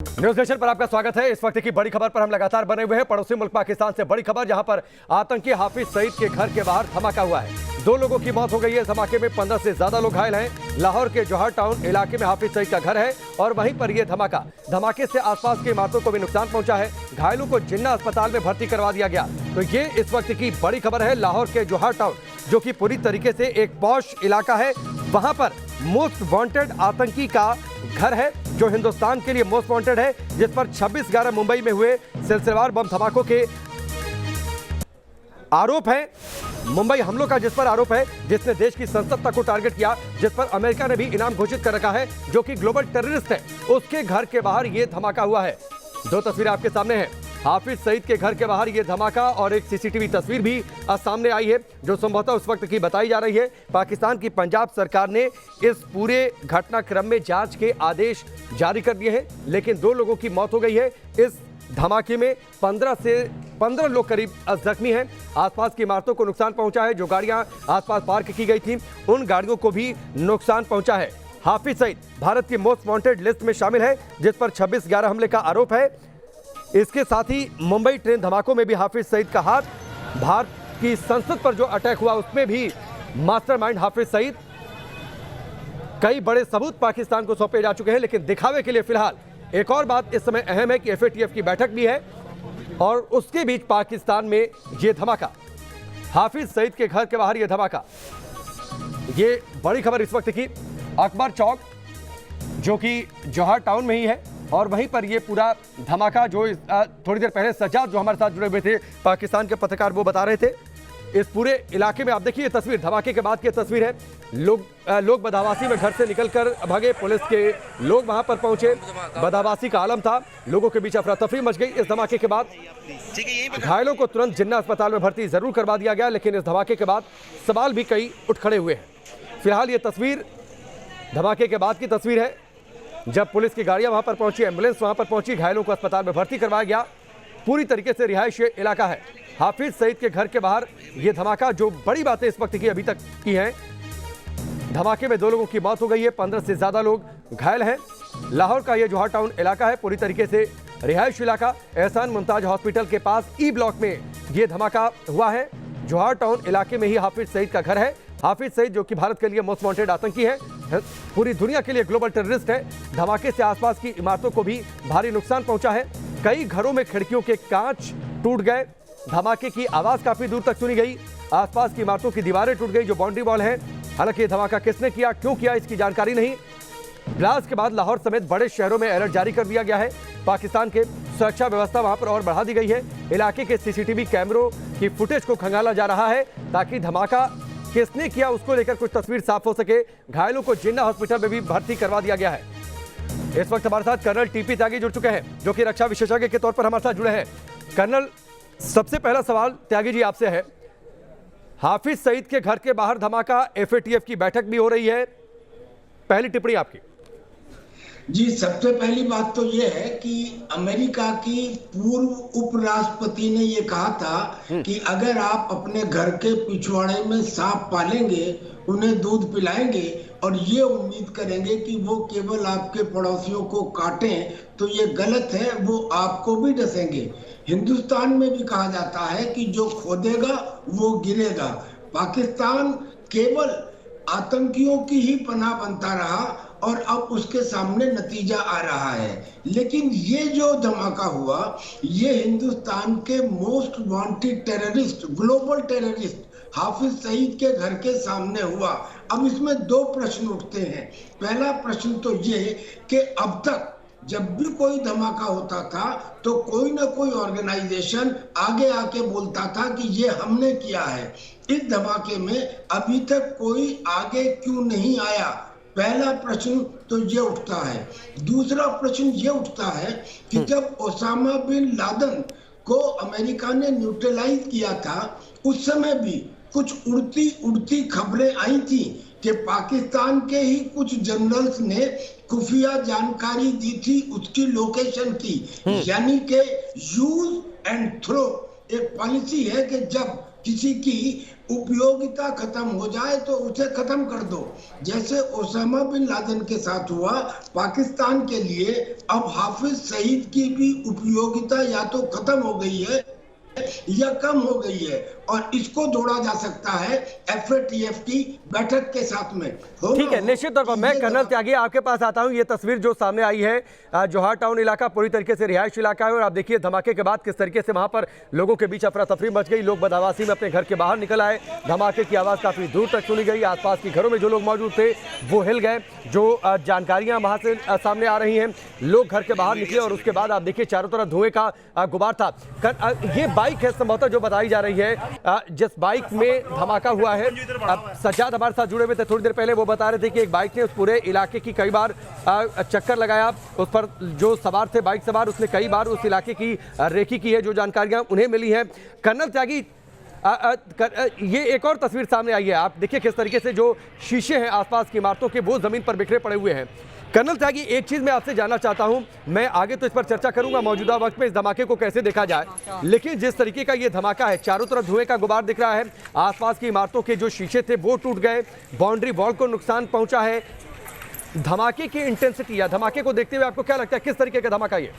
News nation पर आपका स्वागत है। इस वक्त की बड़ी खबर पर हम लगातार बने हुए हैं। पड़ोसी मुल्क पाकिस्तान से बड़ी खबर, जहां पर आतंकी हाफिज सईद के घर के बाहर धमाका हुआ है। 2 लोगों की मौत हो गई है। धमाके में 15 से ज्यादा लोग घायल हैं। लाहौर के जौहर टाउन इलाके में हाफिज सईद का घर है और वहीं पर यह धमाके से आसपास की इमारतों को भी नुकसान पहुंचा है। घायलों को जिन्ना अस्पताल में भर्ती करवा दिया गया। तो ये इस वक्त की बड़ी खबर है। लाहौर के जौहर टाउन, जो कि पूरी तरीके से एक पॉश इलाका है, वहां पर मोस्ट वांटेड आतंकी का घर है, जो हिंदुस्तान के लिए मोस्ट वांटेड है, जिस पर 26/11 मुंबई में हुए सिलसिलेवार बम धमाकों के आरोप हैं। मुंबई हमलों का जिस पर आरोप है, जिसने देश की संसद तक को टारगेट किया, जिस पर अमेरिका ने भी इनाम घोषित कर रखा है, जो कि ग्लोबल टेररिस्ट है, उसके घर के बाहर यह धमाका हुआ है। 2 तस्वीरें आपके सामने हैं। हाफिज सईद के घर के बाहर यह धमाका और एक सीसीटीवी तस्वीर भी सामने आई है, जो संभवतः उस वक्त की बताई जा रही है। पाकिस्तान की पंजाब सरकार ने इस पूरे घटनाक्रम में जांच के आदेश जारी कर दिए हैं, लेकिन 2 लोगों की मौत हो गई है। इस धमाके में 15 लोग करीब जख्मी हैं। आसपास की इमारतों को नुकसान पहुंचा है। जो गाड़ियां आसपास पार्क की गई थी, उन गाड़ियों को भी नुकसान पहुंचा है। हाफिज सईद भारत की मोस्ट वांटेड लिस्ट में शामिल है, जिस पर 26/11 हमले का आरोप है। इसके साथ ही मुंबई ट्रेन धमाकों में भी हाफिज सईद का हाथ। भारत की संसद पर जो अटैक हुआ, उसमें भी मास्टरमाइंड हाफिज सईद। कई बड़े सबूत पाकिस्तान को सौंपे जा चुके हैं, लेकिन दिखावे के लिए फिलहाल एक और बात इस समय अहम है कि FATF की बैठक भी है और उसके बीच पाकिस्तान में यह धमाका, हाफिज सईद के घर के बाहर यह धमाका। ये बड़ी खबर इस वक्त की अकबर चौक, जो कि जौहर टाउन में ही है, और वहीं पर ये पूरा धमाका जो थोड़ी देर पहले सज्जाद जो हमारे साथ जुड़े हुए थे, पाकिस्तान के पत्रकार, वो बता रहे थे। इस पूरे इलाके में आप देखिए, ये तस्वीर धमाके के बाद की तस्वीर है। लोग बदहवासी में घर से निकलकर भागे। पुलिस के लोग वहां पर पहुंचे। बदहवासी का आलम था, लोगों के बीच अफरा तफरी मच गई। इस धमाके के बाद घायलों को तुरंत जिन्ना अस्पताल में भर्ती जरूर करवा दिया गया, लेकिन इस धमाके के बाद सवाल भी कई उठ खड़े हुए हैं। फिलहाल ये तस्वीर धमाके के बाद की तस्वीर है, जब पुलिस की गाड़ियां वहां पर पहुंची, एम्बुलेंस वहां पर पहुंची, घायलों को अस्पताल में भर्ती करवाया गया। पूरी तरीके से रिहायशी इलाका है। हाफिज सईद के घर के बाहर यह धमाका, जो बड़ी बातें इस वक्त की अभी तक की हैं। धमाके में 2 लोगों की मौत हो गई है, 15 से ज्यादा लोग घायल हैं। लाहौर का यह जौहर टाउन इलाका है, पूरी तरीके से रिहायशी इलाका। एहसान मुमताज हॉस्पिटल के पास E ब्लॉक में यह धमाका हुआ है। जौहर टाउन इलाके में ही हाफिज सईद का घर है। हाफिज सईद, जो कि भारत के लिए मोस्ट वांटेड आतंकी है, पूरी दुनिया के लिए ग्लोबल टेररिस्ट है। धमाके से आसपास की इमारतों को भी भारी नुकसान पहुंचा है। कई घरों में खिड़कियों के कांच टूट गए। धमाके की आवाज काफी दूर तक सुनी गई। आसपास की इमारतों की दीवारें टूट गई, जो बाउंड्री वॉल है। हालांकि धमाका किसने किया, क्यों किया, इसकी जानकारी नहीं। ब्लास्ट के बाद लाहौर समेत बड़े शहरों में अलर्ट जारी कर दिया गया है। पाकिस्तान के सुरक्षा व्यवस्था वहां पर और बढ़ा दी गई है। इलाके के CCTV कैमरों की फुटेज को खंगाला जा रहा है, ताकि धमाका किसने किया उसको लेकर कुछ तस्वीर साफ हो सके। घायलों को जिन्ना हॉस्पिटल में भी भर्ती करवा दिया गया है। इस वक्त हमारे साथ कर्नल TP त्यागी जुड़ चुके हैं, जो कि रक्षा विशेषज्ञ के तौर पर हमारे साथ जुड़े हैं। कर्नल, सबसे पहला सवाल त्यागी जी आपसे है। हाफिज सईद के घर के बाहर धमाका, FATF की बैठक भी हो रही है, पहली टिप्पणी आपकी। जी, सबसे पहली बात तो यह है कि अमेरिका की पूर्व उपराष्ट्रपति ने यह कहा था कि अगर आप अपने घर के पिछवाड़े में सांप पालेंगे, उन्हें दूध पिलाएंगे और ये उम्मीद करेंगे कि वो केवल आपके पड़ोसियों को काटें, तो ये गलत है, वो आपको भी डसेंगे। हिंदुस्तान में भी कहा जाता है कि जो खोदेगा वो गिरेगा। पाकिस्तान केवल आतंकियों की ही पनाह बनता रहा और अब उसके सामने नतीजा आ रहा है। लेकिन ये जो धमाका हुआ, ये हिंदुस्तान के most wanted terrorist, global terrorist Hafiz Saeed के घर के सामने हुआ। अब इसमें 2 प्रश्न उठते हैं। पहला प्रश्न तो ये कि अब तक जब भी कोई धमाका होता था, तो कोई ना कोई ऑर्गेनाइजेशन आगे आके बोलता था कि ये हमने किया है। इस धमाके में अभी तक कोई आगे क्यों नहीं आया? पहला प्रश्न तो ये उठता है। दूसरा प्रश्न ये उठता है कि जब ओसामा बिन लादेन को अमेरिका ने न्यूट्रलाइज किया था, उस समय भी कुछ उड़ती खबरें आई थी कि पाकिस्तान के ही कुछ जनरल्स ने खुफिया जानकारी दी थी उसकी लोकेशन की। यानी कि यूज एंड थ्रो एक पॉलिसी है कि जब किसी की उपयोगिता खत्म हो जाए तो उसे खत्म कर दो। जैसे ओसामा बिन लादेन के साथ हुआ, पाकिस्तान के लिए अब हाफिज सईद की भी उपयोगिता या तो खत्म हो गई है या कम हो गई है, और इसको जोड़ा जा सकता है एफएटीएफ की बैठक के साथ में। हो ठीक है, निश्चित तौर पर मैं कर्नल त्यागी आपके पास आता हूं। ये तस्वीर जो सामने आई है, जोहार टाउन इलाका पूरी तरीके से रिहायश इलाका है और आप देखिए धमाके के बाद किस तरीके से वहां पर लोगों के बीच अफरा तफरी मच गई। लोग बदहवासी में अपने घर के बाहर निकल आए, धमाके की आवाज काफी दूर तक सुनी गई। आसपास के घरों में जो लोग मौजूद थे वो हिल गए। जो जानकारियां वहां से सामने आ रही हैं, लोग घर के बाहर निकले और उसके बाद आप देखिए चारों तरफ धुएं का गुबार था। ये बाइक है संभवतः जो बताई जा रही है, जिस बाइक में धमाका हुआ है। सज्जाद हमारे साथ जुड़े हुए थे थोड़ी देर पहले, वो बता रहे थे कि एक बाइक ने उस पूरे इलाके की कई बार चक्कर लगाया। उस पर जो सवार थे, बाइक सवार, उसने कई बार उस इलाके की रेकी की है, जो जानकारियां उन्हें मिली हैं। कर्नल त्यागी, ये एक और तस्वीर सामने आई है। आप देखिए किस तरीके से जो शीशे हैं आसपास की इमारतों के वो जमीन पर बिखरे पड़े हुए हैं। कर्नल त्यागी, एक चीज मैं आपसे जानना चाहता हूं, मैं आगे तो इस पर चर्चा करूंगा मौजूदा वक्त में इस धमाके को कैसे देखा जाए, लेकिन जिस तरीके का ये धमाका है, चारों तरफ धुएं का गुबार दिख रहा है, आसपास की इमारतों के जो शीशे थे वो टूट गए, बाउंड्री वॉल को नुकसान पहुंचा है। धमाके की इंटेंसिटी या धमाके को देखते हुए आपको क्या लगता है, किस तरीके का धमाका ये?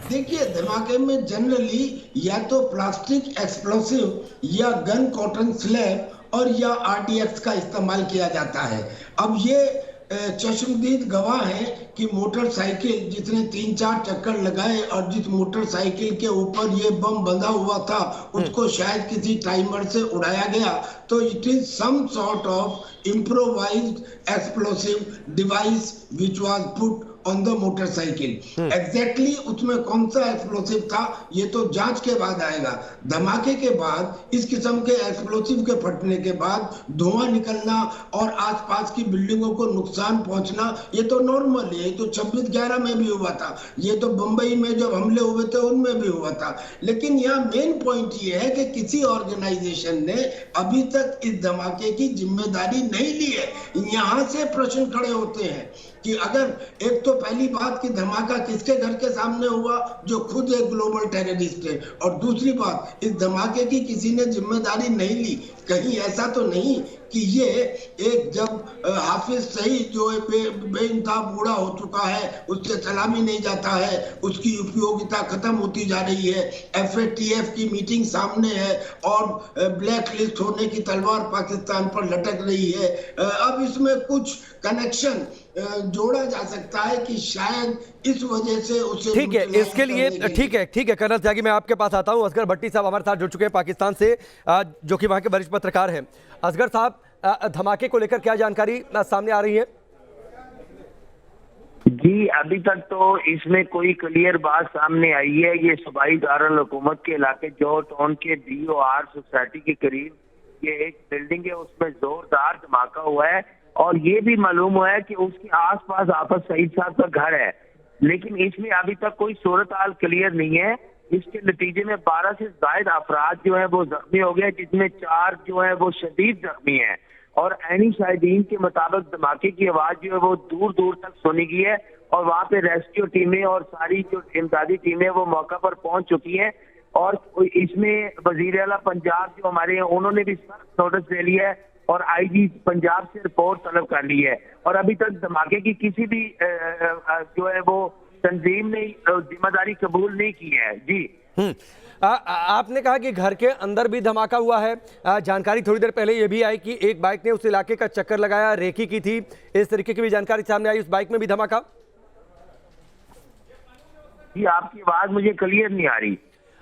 देखिए, धमाके में जनरली या तो प्लास्टिक एक्सप्लोसिव या गन कॉटन स्लैब और या आरडीएक्स का इस्तेमाल किया जाता है। अब ये चश्मदीद गवाह है कि मोटरसाइकिल जिसने 3-4 चक्कर लगाए और जिस मोटरसाइकिल के ऊपर ये बम बंधा हुआ था उसको शायद किसी टाइमर से उड़ाया गया। तो it is some sort of improvised explosive device which was put on the motorcycle. Exactly उसमें कौन सा एक्सप्लोसिव था ये तो जांच के बाद आएगा। धमाके के बाद इस किस्म के एक्सप्लोसिव के फटने के बाद धुआं निकलना और आसपास की बिल्डिंगों को नुकसान पहुंचना ये तो नॉर्मल है। तो 26/11 में भी हुआ था, ये तो बंबई में जब हमले हुए थे उनमें भी हुआ था। लेकिन यहाँ मेन पॉइंट ये है कि किसी ऑर्गेनाइजेशन ने अभी तक इस धमाके की जिम्मेदारी नहीं ली है। यहाँ से प्रश्न खड़े होते हैं कि अगर एक तो पहली बात कि धमाका किसके घर के सामने हुआ जो खुद एक ग्लोबल टेररिस्ट है, और दूसरी बात इस धमाके की किसी ने जिम्मेदारी नहीं ली। कहीं ऐसा तो नहीं कि ये एक जब हाफिज सईद जो बेइंतहा बूढ़ा हो चुका है, उससे सलामी नहीं जाता है, उसकी उपयोगिता खत्म होती जा रही है, एफएटीएफ की मीटिंग सामने है और ब्लैक लिस्ट होने की तलवार पाकिस्तान पर लटक रही है। अब इसमें कुछ कनेक्शन जोड़ा जा सकता है कि शायद इस वजह से उसे, ठीक है, इसके लिए ठीक है कर्नल त्यागी, मैं आपके पास आता हूं। असगर भट्टी साहब हमारे साथ जुड़ चुके हैं पाकिस्तान से, जो कि वहां के वरिष्ठ पत्रकार हैं। असगर साहब, धमाके को लेकर क्या जानकारी सामने आ रही है? जी, अभी तक तो इसमें कोई क्लियर बात सामने आई है। ये सूबाई दारुल हुकूमत के इलाके जोहार टाउन के DOR सोसाइटी के करीब ये एक बिल्डिंग है, उसमें जोरदार धमाका हुआ है और ये भी मालूम हुआ है कि उसके आसपास हाफिज सईद साहब का घर है, लेकिन इसमें अभी तक कोई सूरत हाल क्लियर नहीं है। इसके नतीजे में 12 से ज्यादा अफराद जो है वो जख्मी हो गए, जिसमें 4 जो है वो शदीद जख्मी है। और एनी शाहिदीन के मुताबिक धमाके की आवाज जो है वो दूर दूर तक सुनी गई है और वहाँ पे रेस्क्यू टीमें और सारी जो इमदादी टीमें वो मौका पर पहुंच चुकी हैं। और इसमें वजीर आला पंजाब जो हमारे हैं उन्होंने भी सख्त नोटिस ले लिया है और IG पंजाब से रिपोर्ट तलब कर ली है। और अभी तक धमाके की किसी भी जो है वो तंजीम ने जिम्मेदारी कबूल नहीं की है। जी, आपने कहा कि घर के अंदर भी धमाका हुआ है। जानकारी थोड़ी देर पहले ये भी आई कि एक बाइक ने उस इलाके का चक्कर लगाया, रेकी की थी, इस तरीके की भी जानकारी सामने आई। उस बाइक में भी धमाका? जी, आपकी आवाज मुझे क्लियर नहीं आ रही।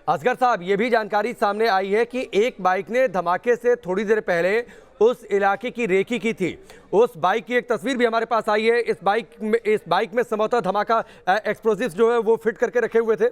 असगर साहब, ये भी जानकारी सामने आई है कि एक बाइक ने धमाके से थोड़ी देर पहले उस इलाके की रेकी की थी। उस बाइक की एक तस्वीर भी हमारे पास आई है। इस बाइक में संभवतः धमाका एक्सप्लोसिव्स जो है वो फिट करके रखे हुए थे।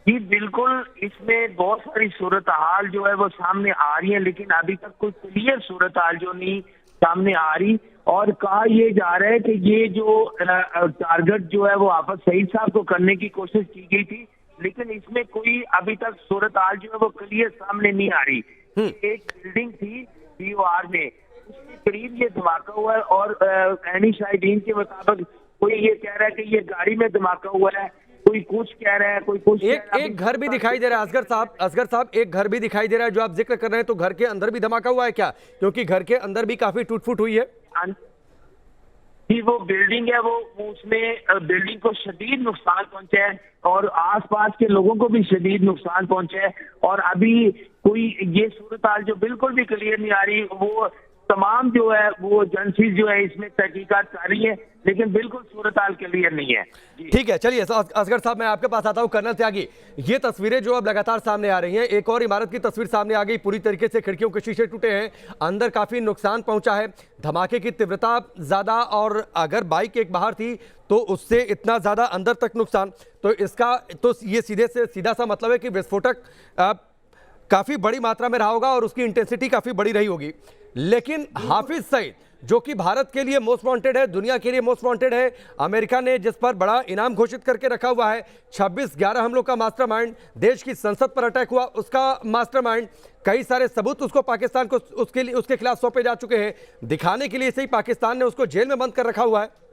जी बिल्कुल, इसमें बहुत सारी सूरत हाल जो है वो सामने आ रही है, लेकिन अभी तक कोई क्लियर सूरत हाल जो नहीं सामने आ रही। और कहा यह जा रहा है कि ये जो टारगेट जो है वो हाफिज सईद साहब को करने की कोशिश की गई थी, लेकिन इसमें कोई अभी तक सूरत हाल जो है वो क्लियर सामने नहीं आ रही। एक बिल्डिंग थी DOR में, उसके करीब ये धमाका हुआ है और एनी शाहिदीन के मुताबिक कोई ये कह रहा है कि ये गाड़ी में धमाका हुआ है, कोई कुछ कह रहा है, कोई कुछ कह रहा है। एक घर भी दिखाई दे रहा है असगर साहब, एक घर भी दिखाई दे रहा है जो आप जिक्र कर रहे हैं, तो घर के अंदर भी धमाका हुआ है क्या? क्योंकि घर के अंदर भी काफी टूट फूट हुई है। जी, वो बिल्डिंग है, वो उसमें बिल्डिंग को शदीद नुकसान पहुंचा है और आसपास के लोगों को भी शदीद नुकसान पहुंचा है। और अभी कोई ये सूरत हाल जो बिल्कुल भी क्लियर नहीं आ रही, वो तमाम जो है वो एजेंसी जो है इसमें तहकीकात कर रही है, लेकिन बिल्कुल सूरत हाल क्लियर नहीं है। ठीक है, चलिए असगर साहब मैं आपके पास आता हूं। कर्नल त्यागी, ये तस्वीरें जो अब लगातार सामने आ रही हैं, एक और इमारत की तस्वीर सामने आ गई, पूरी तरीके से खिड़कियों के शीशे टूटे हैं, अंदर काफी नुकसान पहुंचा है, धमाके की तीव्रता ज्यादा, और अगर बाइक एक बाहर थी तो उससे इतना ज्यादा अंदर तक नुकसान, तो इसका तो ये सीधा सा मतलब है कि विस्फोटक काफी बड़ी मात्रा में रहा होगा और उसकी इंटेंसिटी काफी बड़ी रही होगी। लेकिन हाफिज सईद जो कि भारत के लिए मोस्ट वांटेड है, दुनिया के लिए मोस्ट वांटेड है, अमेरिका ने जिस पर बड़ा इनाम घोषित करके रखा हुआ है, 26/11 हमलों का मास्टरमाइंड, देश की संसद पर अटैक हुआ उसका मास्टरमाइंड, कई सारे सबूत उसको पाकिस्तान को उसके खिलाफ सौंपे जा चुके हैं, दिखाने के लिए से ही पाकिस्तान ने उसको जेल में बंद कर रखा हुआ है।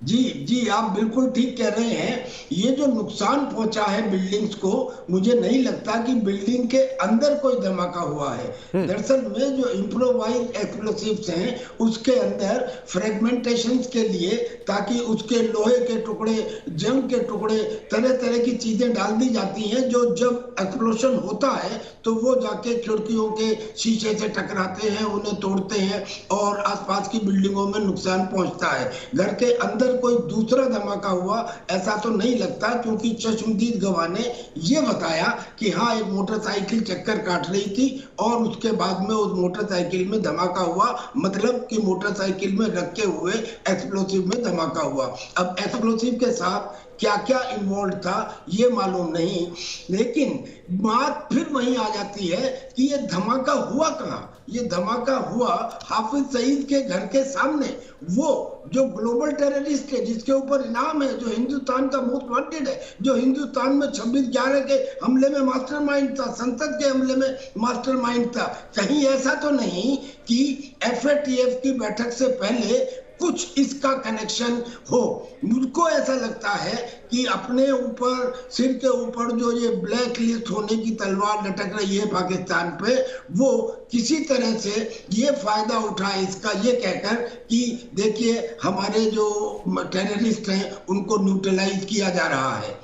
जी आप बिल्कुल ठीक कह रहे हैं। ये जो नुकसान पहुंचा है बिल्डिंग्स को, मुझे नहीं लगता कि बिल्डिंग के अंदर कोई धमाका हुआ है। दरअसल में जो इम्प्रोवाइज एक्सप्लोसिव्स हैं उसके अंदर फ्रेगमेंटेशंस के लिए, ताकि उसके लोहे के टुकड़े, जंग के टुकड़े, तरह तरह की चीजें डाल दी जाती हैं, जो जब एक्सप्लोशन होता है तो वो जाके खिड़कियों के शीशे से टकराते हैं, उन्हें तोड़ते हैं और आसपास की बिल्डिंगों में नुकसान पहुंचता है। घर के अंदर कोई दूसरा धमाका हुआ ऐसा तो नहीं लगता, क्योंकि चश्मदीद गवाह ने यह बताया कि हाँ, एक मोटरसाइकिल चक्कर काट रही थी और उसके बाद में उस मोटरसाइकिल में धमाका हुआ, मतलब कि मोटरसाइकिल में रखे हुए एक्सप्लोसिव में धमाका हुआ। अब एक्सप्लोसिव के साथ क्या क्या इन्वॉल्व था ये मालूम नहीं, लेकिन बात फिर वहीं आ जाती है कि ये धमाका हुआ कहाँ। ये धमाका हुआ हाफिज सईद के घर के सामने। वो जो ग्लोबल टेररिस्ट है, जिसके ऊपर इनाम है, जो हिंदुस्तान का मोस्ट वांटेड है, जो हिंदुस्तान में 26/11 के हमले में मास्टरमाइंड था, संसद के हमले में मास्टरमाइंड था। कहीं ऐसा तो नहीं कि FATF की बैठक से पहले कुछ इसका कनेक्शन हो। मुझको ऐसा लगता है कि अपने ऊपर, सिर के ऊपर जो ये ब्लैक लिस्ट होने की तलवार लटक रही है पाकिस्तान पे, वो किसी तरह से ये फायदा उठाए इसका, ये कहकर कि देखिए हमारे जो टेररिस्ट हैं उनको न्यूट्रलाइज किया जा रहा है।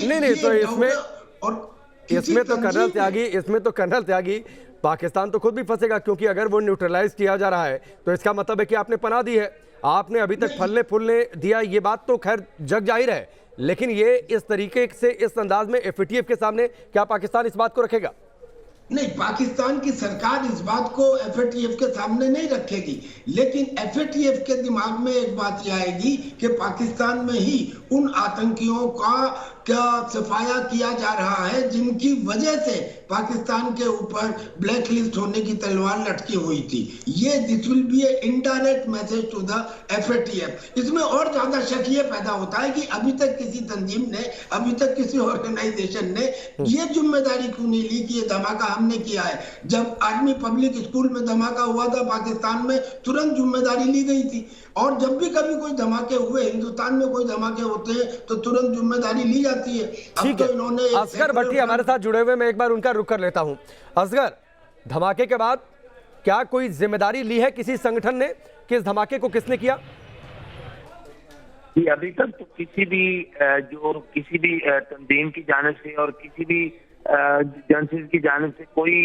नहीं तो इसमें तो कर्नल त्यागी पाकिस्तान तो खुद भी फंसेगा, क्योंकि अगर वो न्यूट्रलाइज किया जा रहा है तो इसका मतलब है कि आपने पनाह दी है, आपने अभी तक फलने फूलने दिया। ये बात तो खैर जग जाहिर है, लेकिन ये इस तरीके से, इस अंदाज में FATF के सामने क्या पाकिस्तान इस बात को रखेगा? नहीं, पाकिस्तान की सरकार इस बात को FATF के सामने नहीं रखेगी, लेकिन FATF के दिमाग में एक बात यह आएगी कि पाकिस्तान में ही उन आतंकियों का क्या सफाया किया जा रहा है जिनकी वजह से पाकिस्तान के ऊपर ब्लैक लिस्ट होने की तलवार लटकी हुई थी। ये this will be a indirect message to the FATF। इसमें और ज्यादा शक ये पैदा होता है कि अभी तक किसी तंजीम ने, अभी तक किसी ऑर्गेनाइजेशन ने ये जिम्मेदारी क्यों नहीं ली कि ये धमाका हमने किया है। जब आर्मी पब्लिक स्कूल में धमाका हुआ था पाकिस्तान में, तुरंत जिम्मेदारी ली गई थी, और जब भी कभी कोई धमाके हुए, हिंदुस्तान में कोई धमाके होते हैं तो तुरंत जिम्मेदारी ली जाती है। ठीक है, इन्होंने असगर भट्टी हमारे साथ जुड़े हुए, मैं एक बार उनका रुख कर लेता हूं। असगर, धमाके के बाद क्या कोई जिम्मेदारी ली है किसी संगठन ने कि इस धमाके को किसने किया? अभी तक तो किसी भी तंजीम की जानिब से और किसी भी एजेंसी की जानिब से कोई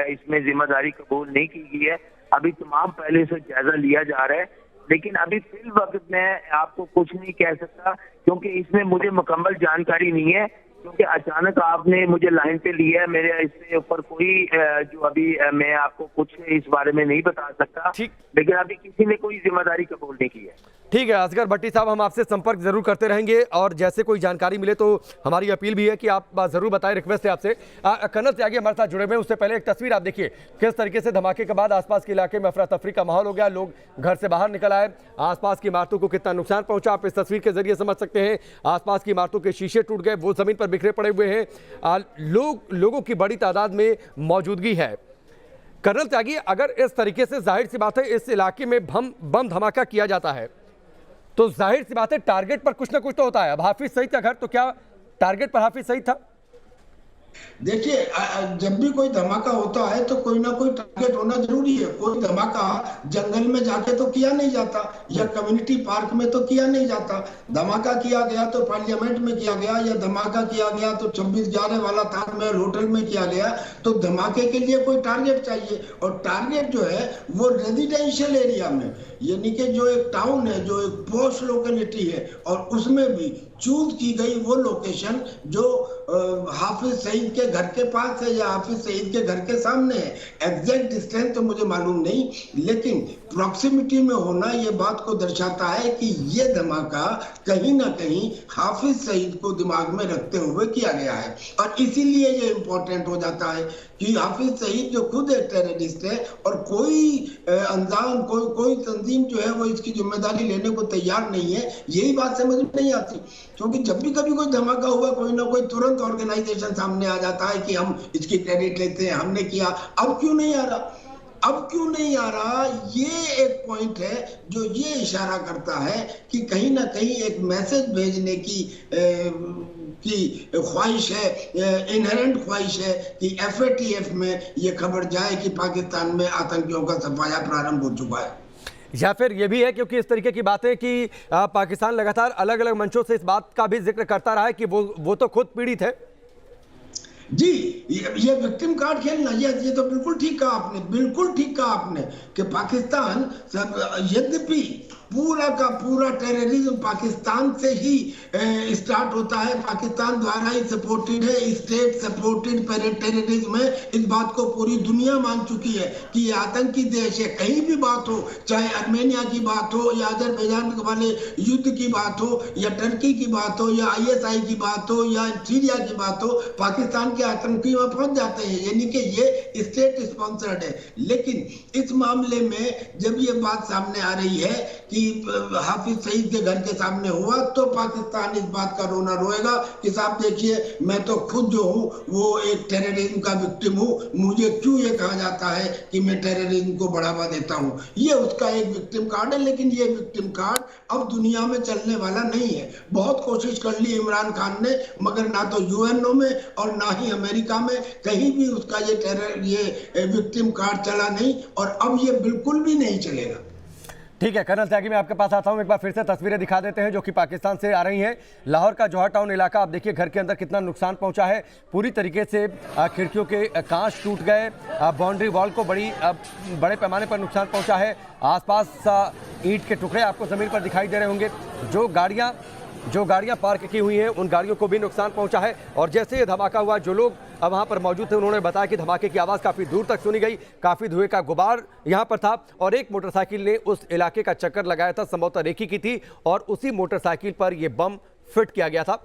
इसमें जिम्मेदारी कबूल नहीं की गई है। अभी तमाम पहले से जायजा लिया जा रहा है, लेकिन अभी फिल वक्त मैं आपको कुछ नहीं कह सकता, क्योंकि इसमें मुझे मुकम्मल जानकारी नहीं है, क्योंकि अचानक आपने मुझे लाइन पे लिया है। मेरे इसके ऊपर कोई जो अभी मैं आपको कुछ इस बारे में नहीं बता सकता, लेकिन अभी किसी ने कोई जिम्मेदारी कबूल नहीं की है। ठीक है असगर भट्टी साहब, हम आपसे संपर्क जरूर करते रहेंगे और जैसे कोई जानकारी मिले तो हमारी अपील भी है कि आप जरूर बताएं, रिक्वेस्ट है आपसे। कर्नल त्यागी हमारे साथ जुड़े हुए हैं, उससे पहले एक तस्वीर आप देखिए, किस तरीके से धमाके के बाद आसपास के इलाके में अफरा तफरी का माहौल हो गया, लोग घर से बाहर निकल आए, आसपास की इमारतों को कितना नुकसान पहुंचा आप इस तस्वीर के जरिए समझ सकते हैं। आसपास की इमारतों के शीशे टूट गए, वो जमीन पर बिखरे पड़े हुए हैं, लोगों की बड़ी तादाद में मौजूदगी है। कर्नल त्यागी, अगर इस तरीके से, जाहिर सी बात है, इस इलाके में बम धमाका किया जाता है तो जाहिर सी बात है टारगेट पर कुछ ना कुछ तो होता है। अब हाफिज सईद का घर, तो क्या टारगेट पर हाफिज सईद था? देखिए, जब भी कोई धमाका होता है तो कोई ना कोई टारगेट होना जरूरी है। कोई धमाका जंगल में जाके तो किया नहीं जाता, या कम्युनिटी पार्क में तो किया नहीं जाता। धमाका किया गया तो पार्लियामेंट में किया गया, या धमाका किया गया तो 26/11 वाला ताजमहल होटल में किया गया। तो धमाके के लिए कोई टारगेट चाहिए, और टारगेट जो है वो रेजिडेंशियल एरिया में, यानी कि जो एक टाउन है, जो एक पॉश लोकेलिटी है, और उसमें भी चूज की गई वो लोकेशन जो हाफिज सईद के घर के पास है या हाफिज सईद के घर के सामने है। एग्जैक्ट डिस्टेंस तो मुझे मालूम नहीं, लेकिन प्रॉक्सिमिटी में होना ये बात को दर्शाता है कि ये धमाका कहीं ना कहीं हाफिज सईद को दिमाग में रखते हुए किया गया है। और इसीलिए ये इंपॉर्टेंट हो जाता है कि हाफिज सईद जो खुद एक टेररिस्ट है, और कोई अंजाम, कोई तंजीम जो है वो इसकी जिम्मेदारी लेने को तैयार नहीं है। यही बात समझ में नहीं आती, क्योंकि जब भी कभी कोई धमाका हुआ, कोई ना कोई तुरंत ऑर्गेनाइजेशन सामने आ जाता है कि हम इसकी क्रेडिट लेते हैं, हमने किया। अब क्यों नहीं आ रहा? अब क्यों नहीं आ रहा? ये एक पॉइंट है जो ये इशारा करता है कि कहीं ना कहीं एक मैसेज भेजने की ख्वाहिश है, इनहेरेंट ख्वाहिश है कि FATF में ये खबर जाए कि पाकिस्तान में आतंकियों का सफाया प्रारंभ हो चुका है। या फिर ये भी है क्योंकि इस तरीके की बातें कि पाकिस्तान लगातार अलग अलग मंचों से इस बात का भी जिक्र करता रहा है कि वो तो खुद पीड़ित है। जी, ये विक्टिम कार्ड खेलना, ये तो बिल्कुल ठीक कहा आपने, बिल्कुल ठीक कहा आपने कि पाकिस्तान यद्यपि पूरा का पूरा टेररिज्म पाकिस्तान से ही स्टार्ट होता है, पाकिस्तान द्वारा ही सपोर्टेड है, स्टेट सपोर्टेड टेररिज्म है। इस बात को पूरी दुनिया मान चुकी है कि ये आतंकी देश है। कहीं भी बात हो, चाहे आर्मेनिया की बात हो, या अजरबैजान वाले युद्ध की बात हो, या टर्की की बात हो, या ISI की बात हो, या सीरिया की बात हो, पाकिस्तान के आतंकी वहां पहुंच जाते हैं, यानी कि ये स्टेट स्पॉन्सर्ड है। लेकिन इस मामले में जब ये बात सामने आ रही है कि हाफिज सईद के घर के सामने हुआ, तो पाकिस्तान इस बात का रोना रोएगा कि साहब देखिए, मैं तो खुद जो हूँ वो एक टेररिज्म का विक्टिम हूँ, मुझे क्यों ये कहा जाता है कि मैं टेररिज्म को बढ़ावा देता हूँ। ये उसका एक विक्टिम कार्ड है, लेकिन ये विक्टिम कार्ड अब दुनिया में चलने वाला नहीं है। बहुत कोशिश कर ली इमरान खान ने, मगर ना तो UNO में और ना ही अमेरिका में कहीं भी उसका ये विक्टिम कार्ड चला नहीं, और अब ये बिल्कुल भी नहीं चलेगा। ठीक है कर्नल त्यागी, मैं आपके पास आता हूं। एक बार फिर से तस्वीरें दिखा देते हैं जो कि पाकिस्तान से आ रही हैं। लाहौर का जौहर टाउन इलाका, आप देखिए घर के अंदर कितना नुकसान पहुंचा है। पूरी तरीके से खिड़कियों के कांच टूट गए, बाउंड्री वॉल को बड़े पैमाने पर नुकसान पहुंचा है। आसपास ईंट के टुकड़े आपको ज़मीन पर दिखाई दे रहे होंगे। जो गाड़ियां पार्क की हुई हैं उन गाड़ियों को भी नुकसान पहुंचा है। और जैसे ये धमाका हुआ, जो लोग वहां पर मौजूद थे उन्होंने बताया कि धमाके की आवाज़ काफ़ी दूर तक सुनी गई, काफ़ी धुएं का गुबार यहां पर था, और एक मोटरसाइकिल ने उस इलाके का चक्कर लगाया था, संभवतः रेकी की थी, और उसी मोटरसाइकिल पर यह बम फिट किया गया था।